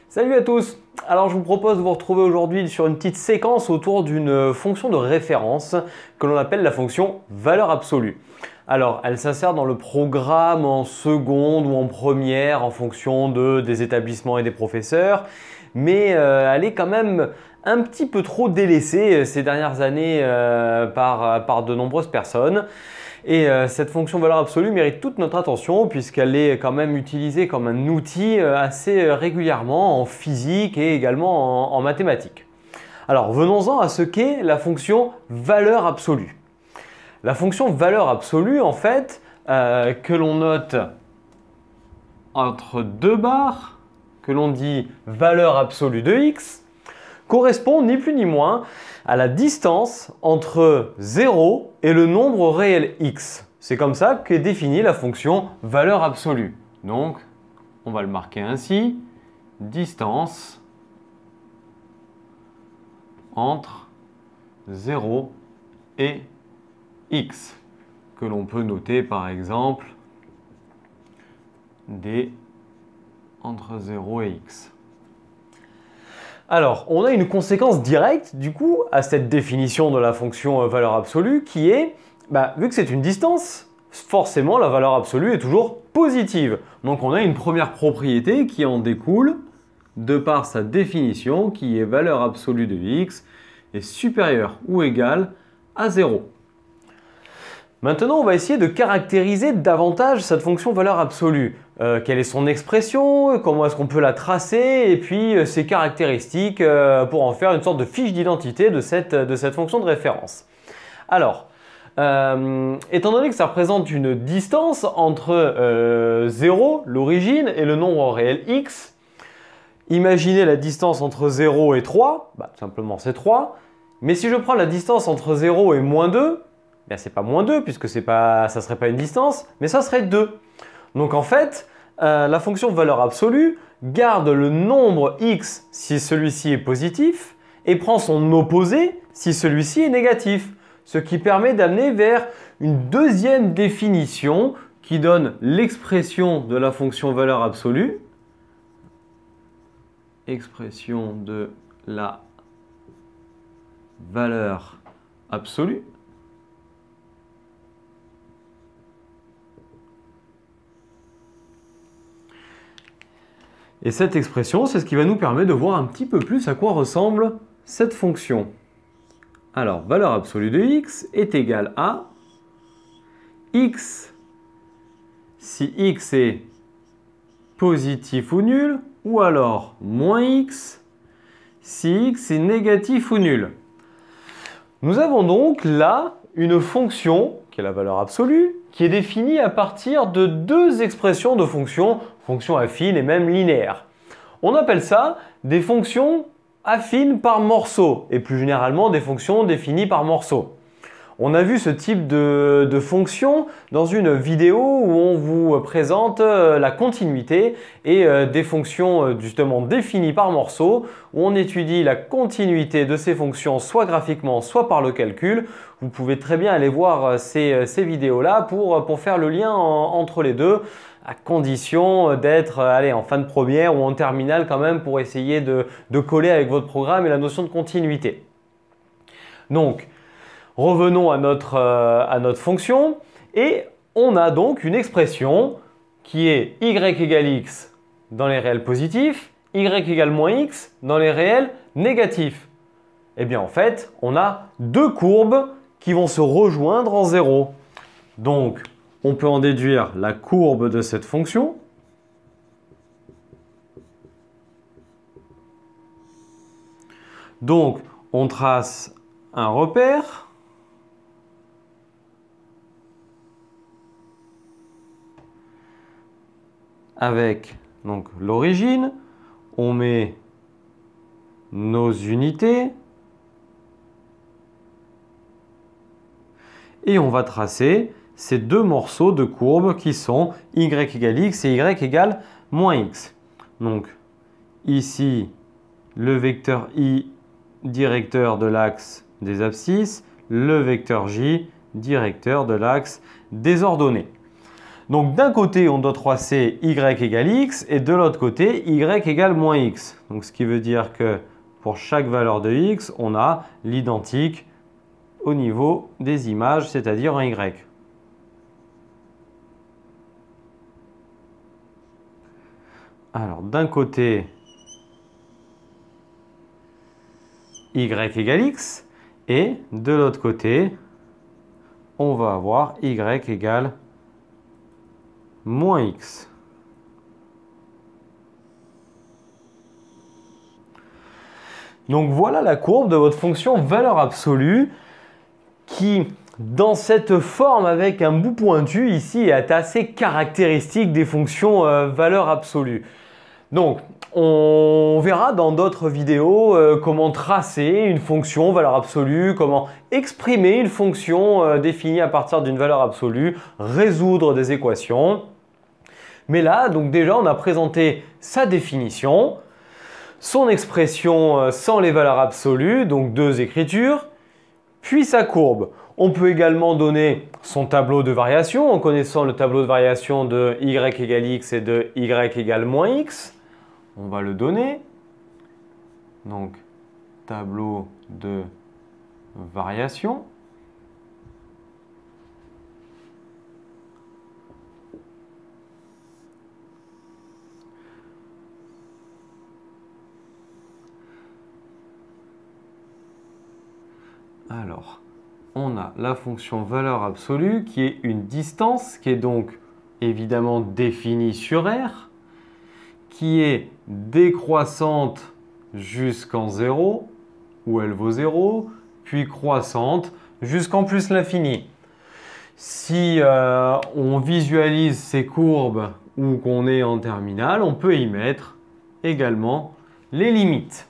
Salut à tous! Alors je vous propose de vous retrouver aujourd'hui sur une petite séquence autour d'une fonction de référence que l'on appelle la fonction valeur absolue. Alors elle s'insère dans le programme en seconde ou en première en fonction des établissements et des professeurs, mais elle est quand même un petit peu trop délaissée ces dernières années par de nombreuses personnes. Et cette fonction valeur absolue mérite toute notre attention puisqu'elle est quand même utilisée comme un outil assez régulièrement en physique et également en mathématiques. Alors venons-en à ce qu'est la fonction valeur absolue. La fonction valeur absolue en fait que l'on note entre deux barres, que l'on dit valeur absolue de x, correspond ni plus ni moins à la distance entre 0 et le nombre réel x. C'est comme ça qu'est définie la fonction valeur absolue. Donc, on va le marquer ainsi, distance entre 0 et x, que l'on peut noter par exemple d entre 0 et x. Alors, on a une conséquence directe du coup à cette définition de la fonction valeur absolue qui est, vu que c'est une distance, forcément la valeur absolue est toujours positive. Donc on a une première propriété qui en découle de par sa définition qui est valeur absolue de x est supérieure ou égale à 0. Maintenant, on va essayer de caractériser davantage cette fonction valeur absolue. Quelle est son expression, comment est-ce qu'on peut la tracer, et puis ses caractéristiques pour en faire une sorte de fiche d'identité de cette fonction de référence. Alors, étant donné que ça représente une distance entre 0, l'origine, et le nombre réel x, imaginez la distance entre 0 et 3, tout simplement c'est 3, mais si je prends la distance entre 0 et moins 2, c'est pas moins 2 puisque ça ne serait pas une distance, mais ça serait 2. Donc en fait, la fonction valeur absolue garde le nombre x si celui-ci est positif et prend son opposé si celui-ci est négatif. Ce qui permet d'amener vers une deuxième définition qui donne l'expression de la fonction valeur absolue. Expression de la valeur absolue. Et cette expression, c'est ce qui va nous permettre de voir un petit peu plus à quoi ressemble cette fonction. Alors, valeur absolue de x est égale à x si x est positif ou nul, ou alors moins x si x est négatif ou nul. Nous avons donc là une fonction, qui est la valeur absolue, qui est définie à partir de deux expressions de fonctions affines et même linéaires. On appelle ça des fonctions affines par morceaux et plus généralement des fonctions définies par morceaux. On a vu ce type de fonction dans une vidéo où on vous présente la continuité et des fonctions justement définies par morceaux où on étudie la continuité de ces fonctions soit graphiquement soit par le calcul. Vous pouvez très bien aller voir ces vidéos-là pour faire le lien entre les deux à condition d'être en fin de première ou en terminale quand même pour essayer de coller avec votre programme et la notion de continuité. Donc, revenons à notre fonction et on a donc une expression qui est y égale x dans les réels positifs, y égale moins x dans les réels négatifs. Eh bien en fait, on a deux courbes qui vont se rejoindre en 0. Donc, on peut en déduire la courbe de cette fonction. Donc, on trace un repère. Avec l'origine, on met nos unités et on va tracer ces deux morceaux de courbe qui sont y égale x et y égale moins x. Donc ici, le vecteur i directeur de l'axe des abscisses, le vecteur j directeur de l'axe des ordonnées. Donc d'un côté, on doit tracer y égale x et de l'autre côté, y égale moins x. Donc ce qui veut dire que pour chaque valeur de x, on a l'identique au niveau des images, c'est-à-dire un y. Alors d'un côté, y égale x et de l'autre côté, on va avoir y égale moins x. Donc voilà la courbe de votre fonction valeur absolue qui, dans cette forme avec un bout pointu ici, est assez caractéristique des fonctions valeur absolue. Donc on verra dans d'autres vidéos comment tracer une fonction valeur absolue, comment exprimer une fonction définie à partir d'une valeur absolue, résoudre des équations. Mais là, donc déjà, on a présenté sa définition, son expression sans les valeurs absolues, donc deux écritures, puis sa courbe. On peut également donner son tableau de variation en connaissant le tableau de variation de y égale x et de y égale moins x. On va le donner. Donc, tableau de variation. Alors, on a la fonction valeur absolue qui est une distance qui est donc évidemment définie sur R, qui est décroissante jusqu'en 0, où elle vaut 0, puis croissante jusqu'en plus l'infini. Si on visualise ces courbes ou qu'on est en terminale, on peut y mettre également les limites.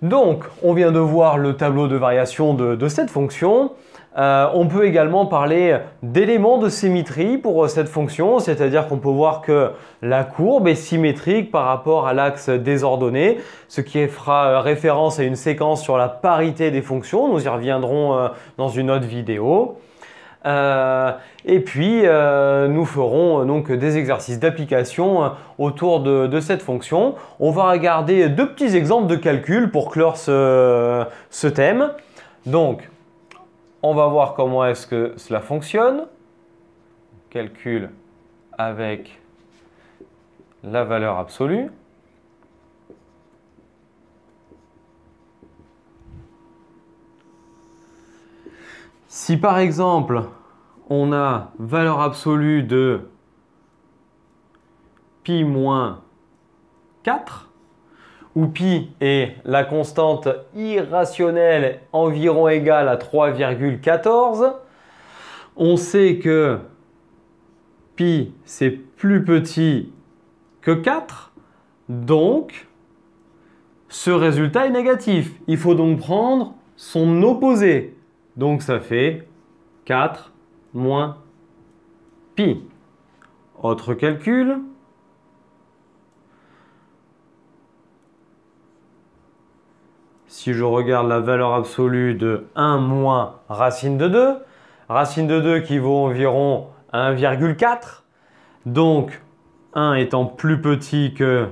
Donc, on vient de voir le tableau de variation de cette fonction. On peut également parler d'éléments de symétrie pour cette fonction, c'est-à-dire qu'on peut voir que la courbe est symétrique par rapport à l'axe désordonné, ce qui fera référence à une séquence sur la parité des fonctions. Nous y reviendrons dans une autre vidéo. Et puis, nous ferons donc des exercices d'application autour de cette fonction. On va regarder deux petits exemples de calcul pour clore ce thème. Donc, on va voir comment est-ce que cela fonctionne. Calcul avec la valeur absolue. Si par exemple, on a valeur absolue de pi moins 4, où pi est la constante irrationnelle environ égale à 3,14, on sait que pi c'est plus petit que 4, donc ce résultat est négatif. Il faut donc prendre son opposé. Donc ça fait 4 moins pi. Autre calcul. Si je regarde la valeur absolue de 1 moins racine de 2 qui vaut environ 1,4. Donc 1 étant plus petit que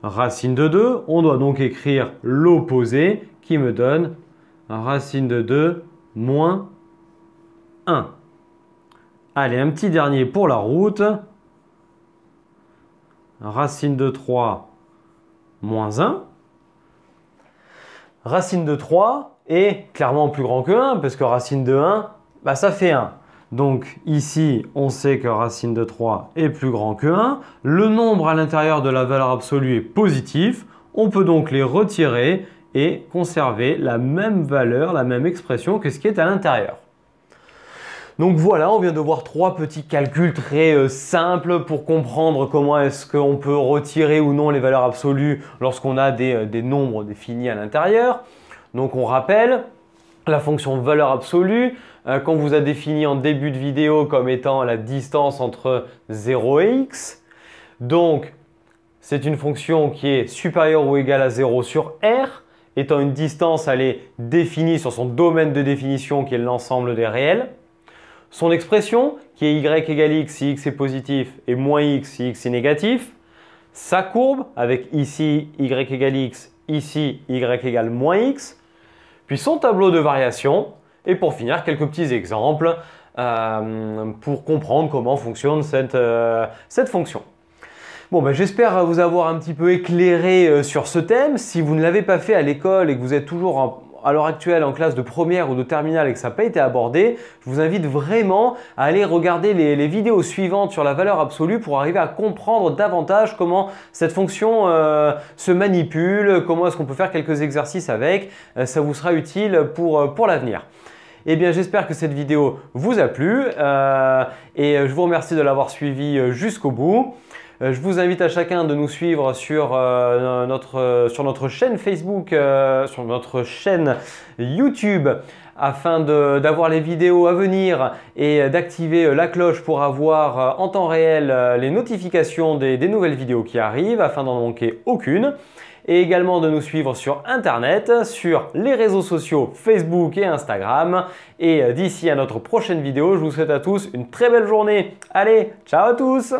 racine de 2, on doit donc écrire l'opposé qui me donne racine de 2 moins 1. Allez, un petit dernier pour la route. Racine de 3 moins 1. Racine de 3 est clairement plus grand que 1, parce que racine de 1, bah, ça fait 1. Donc ici, on sait que racine de 3 est plus grand que 1. Le nombre à l'intérieur de la valeur absolue est positif. On peut donc les retirer et conserver la même valeur, la même expression que ce qui est à l'intérieur. Donc voilà, on vient de voir trois petits calculs très simples pour comprendre comment est-ce qu'on peut retirer ou non les valeurs absolues lorsqu'on a des nombres définis à l'intérieur. Donc on rappelle la fonction valeur absolue qu'on vous a définie en début de vidéo comme étant la distance entre 0 et x. Donc c'est une fonction qui est supérieure ou égale à 0 sur R. Étant une distance, elle est définie sur son domaine de définition qui est l'ensemble des réels. son expression qui est y égale x si x est positif et moins x si x est négatif, sa courbe avec ici y égale x, ici y égale moins x, puis son tableau de variation et pour finir quelques petits exemples pour comprendre comment fonctionne cette fonction. Bon, ben, j'espère vous avoir un petit peu éclairé sur ce thème. Si vous ne l'avez pas fait à l'école et que vous êtes toujours à l'heure actuelle en classe de première ou de terminale et que ça n'a pas été abordé, je vous invite vraiment à aller regarder les vidéos suivantes sur la valeur absolue pour arriver à comprendre davantage comment cette fonction se manipule, comment est-ce qu'on peut faire quelques exercices avec. Ça vous sera utile pour l'avenir. Eh bien, j'espère que cette vidéo vous a plu et je vous remercie de l'avoir suivi jusqu'au bout. Je vous invite à chacun de nous suivre sur notre chaîne Facebook, sur notre chaîne YouTube afin d'avoir les vidéos à venir et d'activer la cloche pour avoir en temps réel les notifications des nouvelles vidéos qui arrivent afin d'en manquer aucune. Et également de nous suivre sur Internet, sur les réseaux sociaux Facebook et Instagram. Et d'ici à notre prochaine vidéo, je vous souhaite à tous une très belle journée. Allez, ciao à tous!